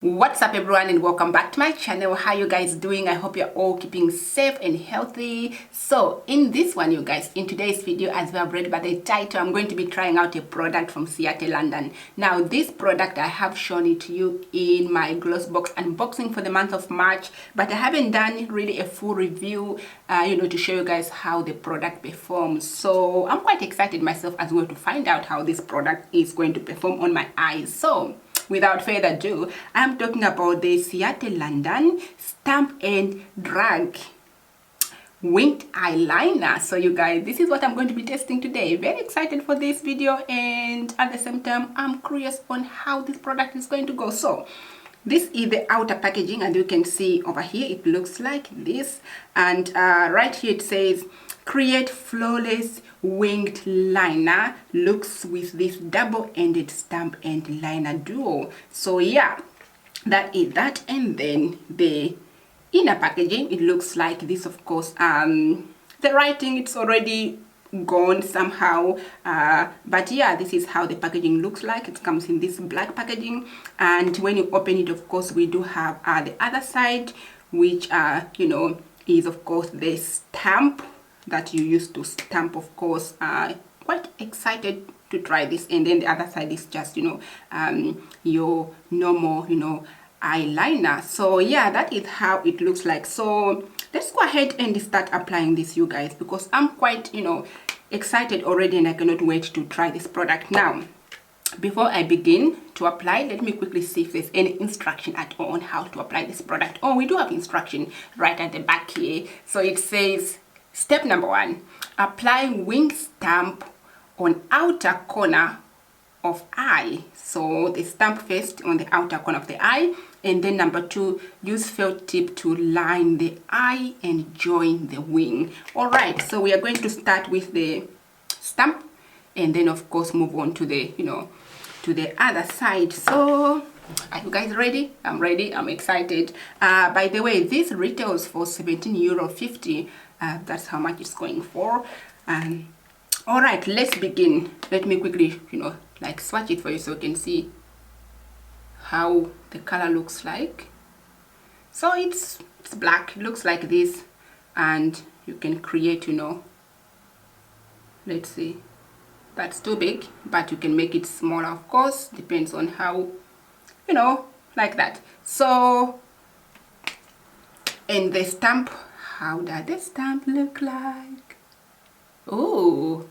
What's up everyone, and welcome back to my channel. How you guys doing? I hope you're all keeping safe and healthy. So in this one, you guys, in today's video, as we have read by the title, I'm going to be trying out a product from Ciate London. Now this product, I have shown it to you in my Glossbox unboxing for the month of March, but I haven't done really a full review to show you guys how the product performs. So I'm quite excited myself as well to find out how this product is going to perform on my eyes. So without further ado, I'm talking about the Ciate London Stamp and Drag Winged Eyeliner. So you guys, this is what I'm going to be testing today. Very excited for this video, and at the same time, I'm curious on how this product is going to go. So this is the outer packaging, and you can see over here, it looks like this. And right here it says, create flawless winged liner looks with this double-ended stamp and liner duo. So yeah, that is that. And then the inner packaging, it looks like this. Of course, the writing, it's already gone somehow, but yeah, this is how the packaging looks like. It comes in this black packaging, and when you open it, of course, we do have the other side, which is of course the stamp that you use to stamp. Of course, quite excited to try this. And then the other side is just your normal eyeliner. So yeah, that is how it looks like. So let's go ahead and start applying this, you guys, because I'm quite excited already, and I cannot wait to try this product. Now before I begin to apply, let me quickly see if there's any instruction at all on how to apply this product. Oh, we do have instruction right at the back here. So it says, step number 1, apply wing stamp on outer corner of eye. So the stamp first on the outer corner of the eye, and then number 2, use felt tip to line the eye and join the wing. All right, so we are going to start with the stamp, and then of course move on to the to the other side. So are you guys ready? I'm ready. I'm excited. By the way, this retails for €17.50. That's how much it's going for. All right, let's begin. Let me quickly like swatch it for you so you can see how the color looks like. So it's black. It looks like this, and you can create let's see, that's too big, but you can make it smaller, of course, depends on how like that. So, and the stamp, how does the stamp look like? Oh,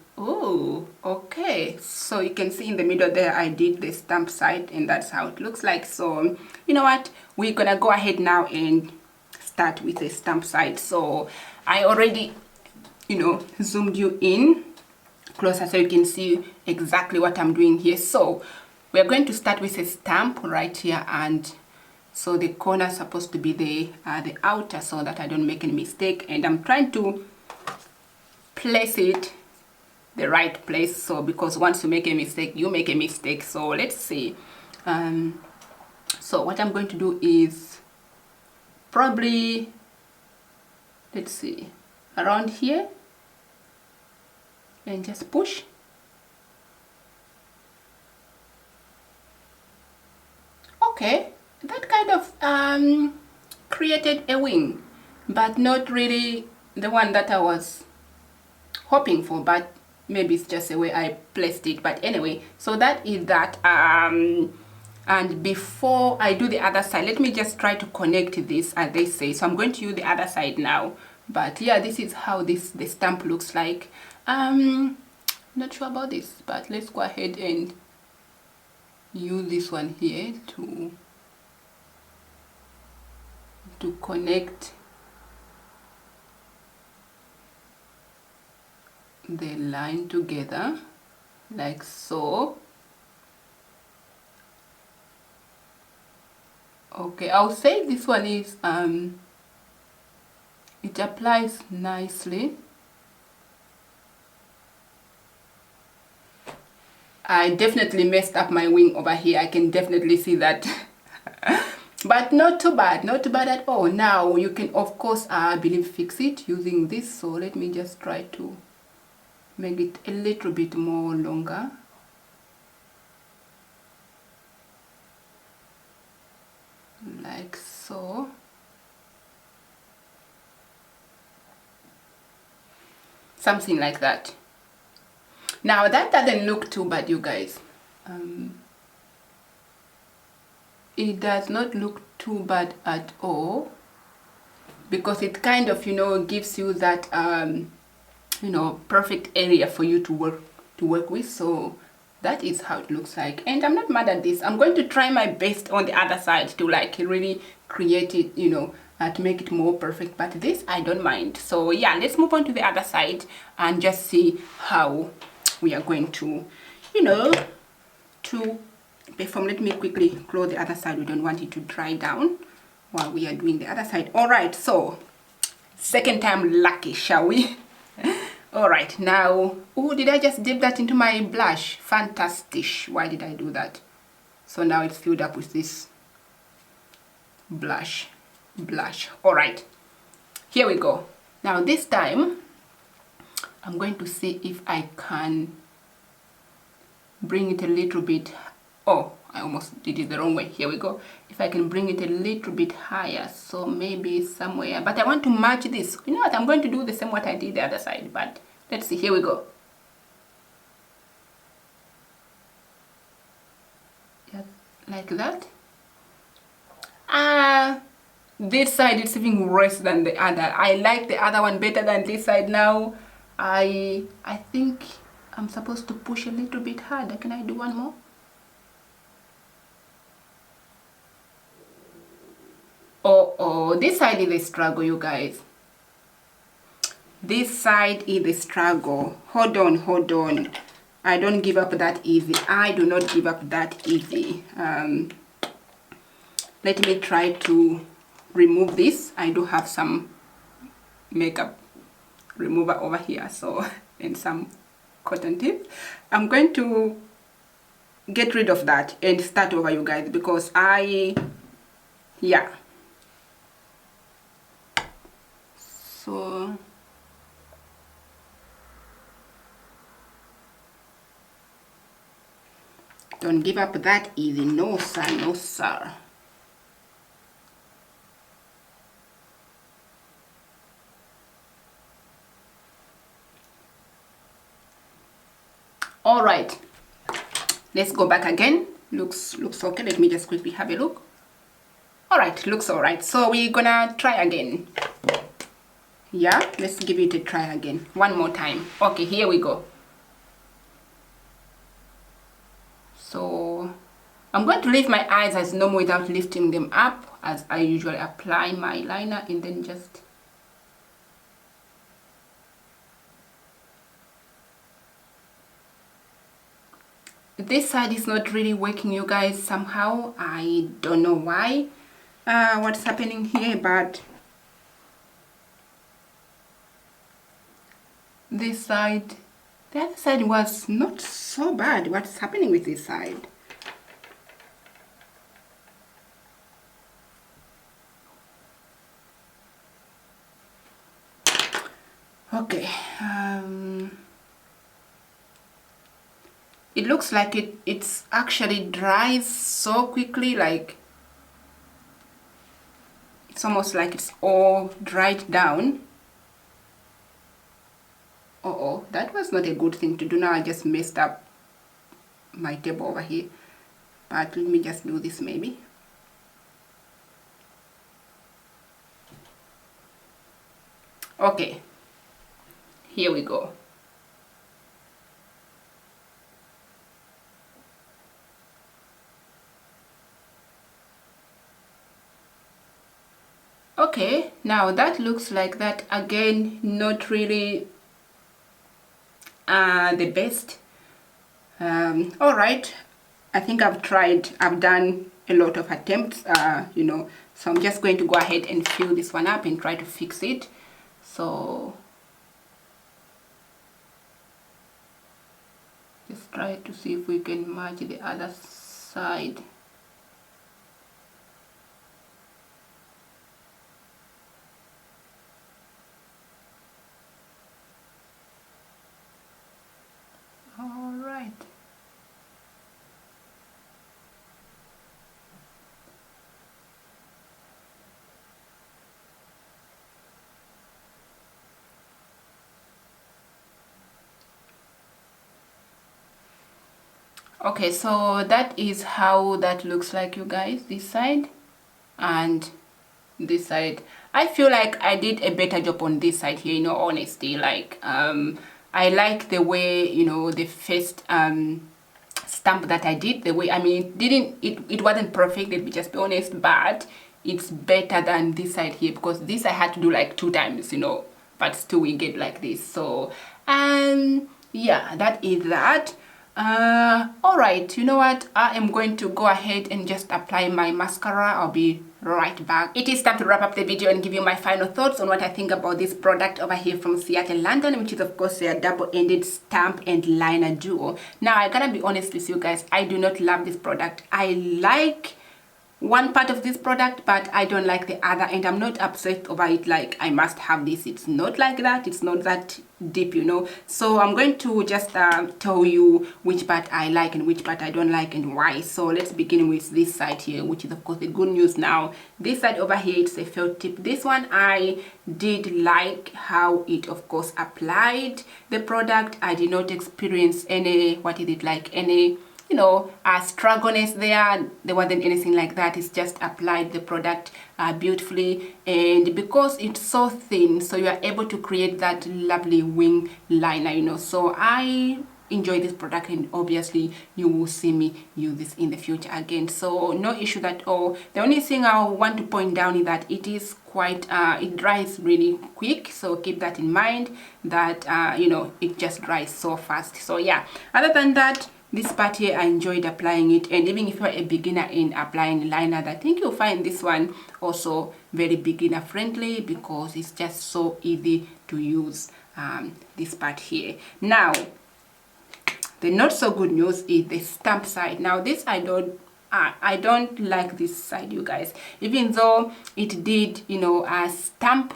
okay. So you can see in the middle there, I did the stamp side, and that's how it looks like. So you know what, we're gonna go ahead now and start with the stamp side. So I already zoomed you in closer so you can see exactly what I'm doing here. So we're going to start with a stamp right here, and so the corner is supposed to be the outer, so that I don't make any mistake, and I'm trying to place it the right place. So because once you make a mistake, you make a mistake. So let's see. So what I'm going to do is probably, let's see, around here, and just push. Okay, that kind of created a wing, but not really the one that I was hoping for, but maybe it's just the way I placed it. But anyway, so that is that. And before I do the other side, let me just try to connect this, as they say. So I'm going to use the other side now. But yeah, this is how the stamp looks like. Not sure about this, but let's go ahead and use this one here to connect the line together, like so. Okay, I'll say this one is it applies nicely. I definitely messed up my wing over here. I can definitely see that. But not too bad, not too bad at all. Now you can of course I believe fix it using this. So let me just try to make it a little bit more longer. like so. Something like that. Now that doesn't look too bad, you guys. It does not look too bad at all, because it kind of, you know, gives you that you know, perfect area for you to work with. So that is how it looks like, and I'm not mad at this. I'm going to try my best on the other side to like really create it, you know, to make it more perfect, but this I don't mind. So yeah, let's move on to the other side and just see how we are going to, you know, to perform. Let me quickly close the other side. We don't want it to dry down while we are doing the other side. All right, so second time lucky, shall we? All right, now, oh, did I just dip that into my blush? Fantastic. Why did I do that? So now it's filled up with this blush. All right, here we go. Now this time I'm going to see if I can bring it a little bit. Oh, I almost did it the wrong way. Here we go. If I can bring it a little bit higher, so maybe somewhere, but I want to match this. You know what, I'm going to do the same what I did the other side, but let's see. Here we go. Yeah, like that. This side is even worse than the other. I like the other one better than this side now. I think I'm supposed to push a little bit harder. Can I do one more? Oh, this side is a struggle, you guys. This side is a struggle. Hold on. I don't give up that easy. I do not give up that easy. Let me try to remove this. I do have some makeup remover over here, so, and some cotton tip. I'm going to get rid of that and start over, you guys, because yeah. So don't give up that easy. No sir, no sir. All right, let's go back again. Looks okay. Let me just quickly have a look. All right, looks all right. So we're gonna try again. Yeah, let's give it a try again one more time. Okay, here we go. So I'm going to leave my eyes as normal without lifting them up, as I usually apply my liner, and then just this side is not really working, you guys. Somehow I don't know why, what's happening here, but this side, the other side was not so bad. What's happening with this side? Okay, it looks like it's actually dries so quickly, like it's almost like it's all dried down. Oh, that was not a good thing to do. Now I just messed up my table over here, but let me just do this maybe. Okay, here we go. Okay, now that looks like that. Again, not really the best. All right, I think I've done a lot of attempts, you know, so I'm just going to go ahead and fill this one up and try to fix it. So just try to see if we can match the other side. All right. Okay, so that is how that looks like, you guys, this side and this side. I feel like I did a better job on this side here, in all honesty. Like I like the way, the first stamp that I did, the way, I mean, it wasn't perfect, let me just be honest, but it's better than this side here, because this I had to do like 2 times, but still we get like this. So yeah, that is that. All right, you know what, I am going to go ahead and just apply my mascara. I'll be right back. It is time to wrap up the video and give you my final thoughts on what I think about this product over here from Ciate London, which is of course a double-ended stamp and liner duo. Now I gotta be honest with you guys, I do not love this product. I like one part of this product, but I don't like the other, and I'm not upset over it like I must have this. It's not like that. It's not that deep, so I'm going to just tell you which part I like and which part I don't like and why. So let's begin with this side here, which is of course the good news. Now this side over here, it's a felt tip. This one I did like how it of course applied the product. I did not experience any, what is it, like any struggleness there. There wasn't anything like that. It's just applied the product beautifully, and because it's so thin, so you are able to create that lovely wing liner, so I enjoy this product, and obviously you will see me use this in the future again, so no issue at all. The only thing I want to point down is that it is quite it dries really quick, so keep that in mind, that it just dries so fast. So yeah, other than that, this part here I enjoyed applying it, and even if you're a beginner in applying liners, I think you'll find this one also very beginner friendly, because it's just so easy to use, this part here. Now the not so good news is the stamp side. Now this I don't like this side, you guys, even though it did a stamp,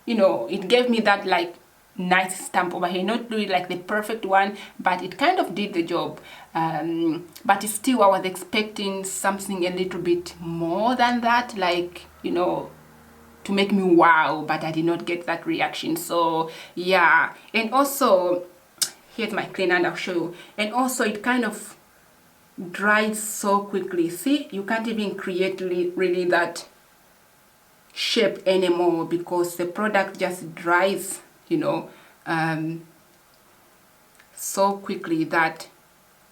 it gave me that like nice stamp over here, not really like the perfect one, but it kind of did the job, but still I was expecting something a little bit more than that, like to make me wow, but I did not get that reaction. So yeah, and also here's my cleaner and I'll show you, and also it kind of dries so quickly. See, you can't even create really that shape anymore, because the product just dries so quickly that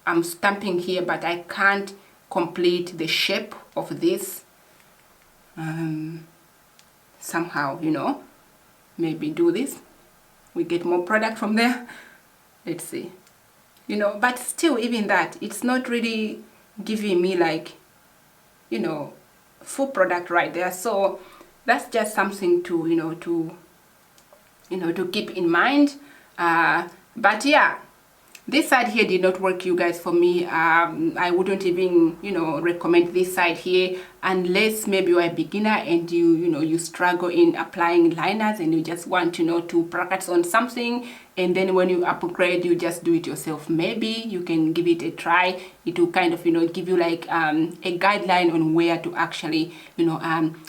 I'm stamping here, but I can't complete the shape of this somehow, maybe do this, we get more product from there, let's see, but still, even that, it's not really giving me like full product right there. So that's just something to to keep in mind. But yeah, this side here did not work, you guys, for me. I wouldn't even recommend this side here, unless maybe you're a beginner and you struggle in applying liners, and you just want to practice on something, and then when you upgrade, you just do it yourself. Maybe you can give it a try. It will kind of give you like a guideline on where to actually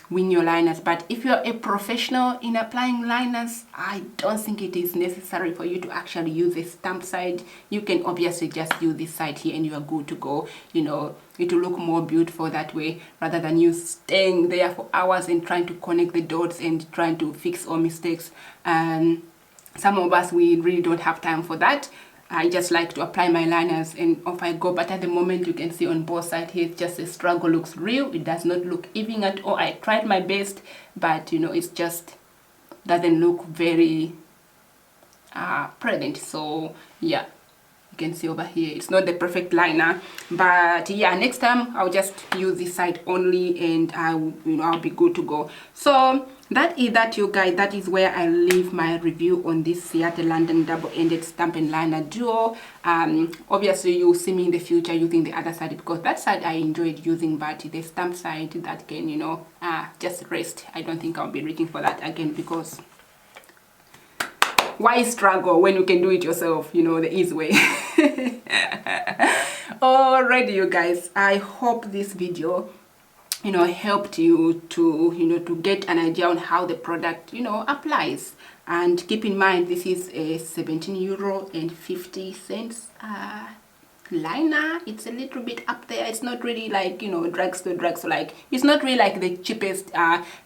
wing your liners. But if you're a professional in applying liners, I don't think it is necessary for you to actually use a stamp side. You can obviously just use this side here and you are good to go. It will look more beautiful that way, rather than you staying there for hours and trying to connect the dots and trying to fix all mistakes. Some of us, we really don't have time for that. I just like to apply my liners and off I go. But at the moment, you can see on both sides here, it's just the struggle looks real. It does not look even at all. I tried my best, but it's just doesn't look very present. So yeah, you can see over here, it's not the perfect liner. But yeah, next time I'll just use this side only, and I'll be good to go. So that is that, you guys. That is where I leave my review on this Ciate London double-ended stamp and liner duo. Obviously you'll see me in the future using the other side, because that side I enjoyed using, but the stamp side, that can just rest. I don't think I'll be reaching for that again, because why struggle when you can do it yourself, the easy way. Alrighty, you guys, I hope this video helped you to to get an idea on how the product applies. And keep in mind, this is a €17.50 liner. It's a little bit up there. It's not really like, you know, drugstore, like it's not really like the cheapest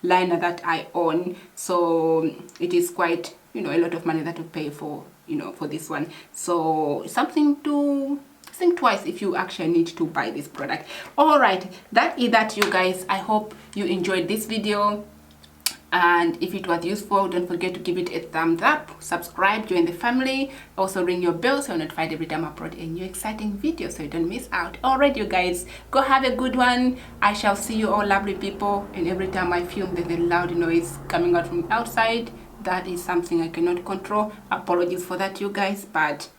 liner that I own, so it is quite, you know, a lot of money that you pay for, you know, for this one. So something to think twice if you actually need to buy this product. All right, that is that, you guys. I hope you enjoyed this video, and if it was useful, don't forget to give it a thumbs up, subscribe, join the family, also ring your bell so you're notified every time I upload a new exciting video so you don't miss out. Alright, you guys, go have a good one. I shall see you all lovely people, and every time I film there's a loud noise coming out from outside. That is something I cannot control. Apologies for that, you guys, but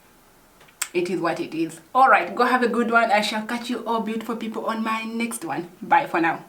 it is what it is. Alright, go have a good one. I shall catch you all beautiful people on my next one. Bye for now.